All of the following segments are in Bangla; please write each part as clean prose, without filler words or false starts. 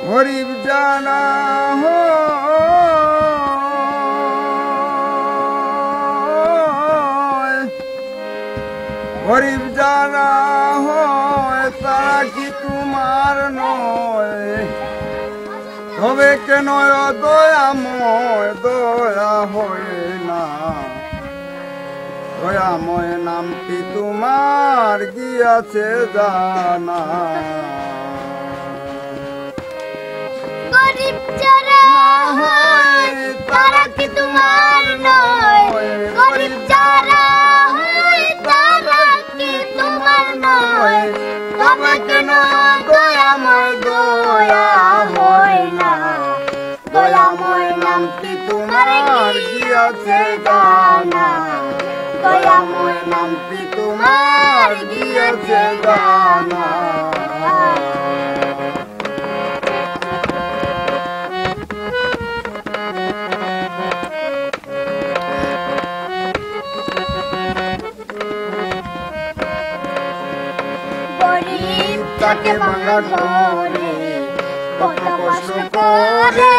গরিব জানা হয়, গরিব জানা হয় তারা কি তোমার নয়? তবে কেন দয়াময় দয়া হয় না? দয়াময় নামটি তোমার গিয়াছে জানা। গরিব যারা হয় তারা কি তোমার নয়? গরিব যারা হয় তারা কি তোমার নয়? তবে কেন দয়াময় দয়া হয় না? দয়াময় নামটি তোমার গিয়াছে জানা। দয়াময় নামটি তোমার গিয়াছে জানা। গরিব থাকে ভাঙা ঘরে, কত কষ্ট করে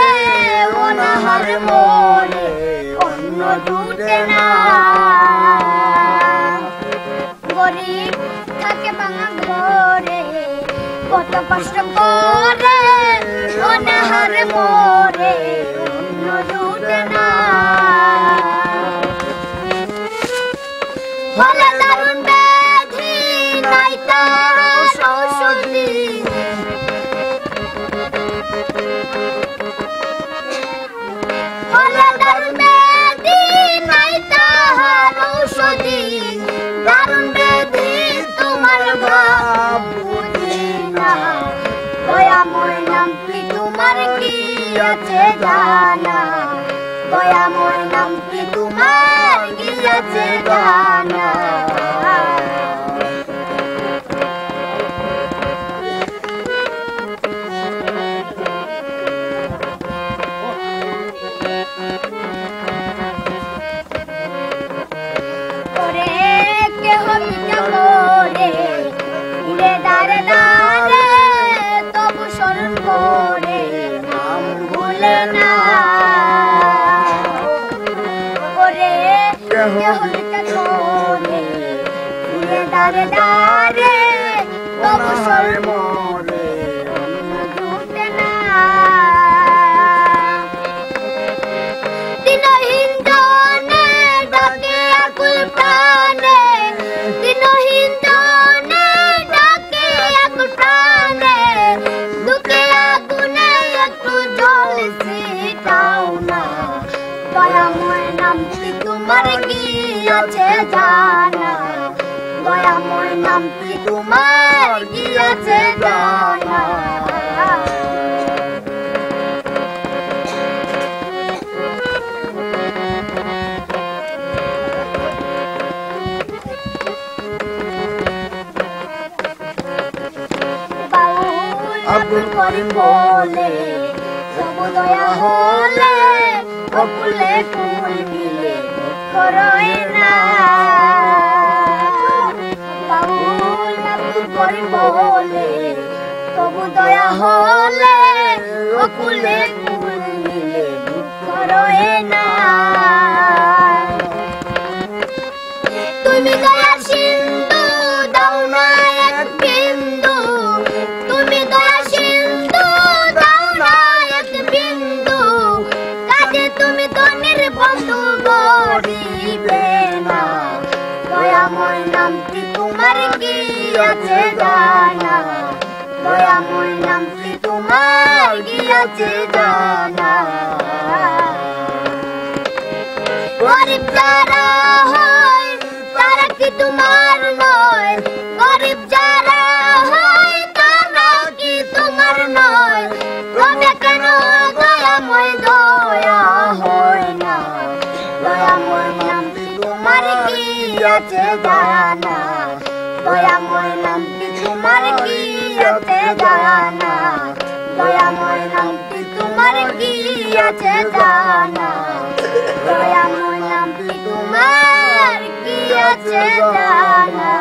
অনাহারে মরে, অন্ন জুটে না। গরিব থাকে ভাঙা ঘরে, কত কষ্ট করে অনাহারে মরে, অন্ন জুটে না। হলে দারুণ ব্যাধি নাই তার ঔষধি, হলে দারুণ ব্যাধি নাই তার ঔষধি। দারুণ ব্যাধি তোমার ভাব বুঝি না। দয়াময় নামটি তোমার গিয়াছে জানা। দয়াময় নামটি তোমার গিয়াছে জানা। কেহ ভিক্ষা করে ঘুরে দাঁড়ে দাঁড়ে, তবু স্মরণ করে নাম ভুলে না। কেহ ভিক্ষা করে ঘুরে দাঁড়ে দাঁড়ে, তবু স্মরণ করে অন্ন জুটে না। দিনহীন জনে ডাকে আকুল প্রাণে, দিনহীন জনে ডাকে আকুল প্রাণে। দুঃখে আগুনে একটু জল ছিটাও না। দয়াময় নামটি তোমার গিয়াছে জানা। দয়াময় নামটি তোমার গিয়াছে জানা। আব্দুল করিম বলে তবু দয়া হলে, অকুলে ফুল দিলে করয় না। বাউল আব্দুল করিম বলে তবু দয়া হলে, অকুলে ফুল দিলে করয় না। তুমি দয়া সিন্ধু দাও না এক বিন্দু, তুমি দয়া সিন্ধু দাও না এক বিন্দু। কাজে তুমি ধনের বন্ধু গরিবে না। দয়াময় নামটি তোমার গিয়াছে জানা। দয়াময় নামটি তোমার গিয়াছে জানা। গরিব যারা হয় তারা কি তোমার নয়? গরিব যারা হয় তারা কি তোমার নয়? তবে কেন দয়াময় দয়া হয় না? দয়াময় নামটি তোমার গিয়াছে জানা। দয়াময় নামটি তোমার গিয়াছে জানা। দয়াময় নামটি তোমার গিয়াছে জানা। দয়াময় নামটি তোমার গিয়াছে জানা।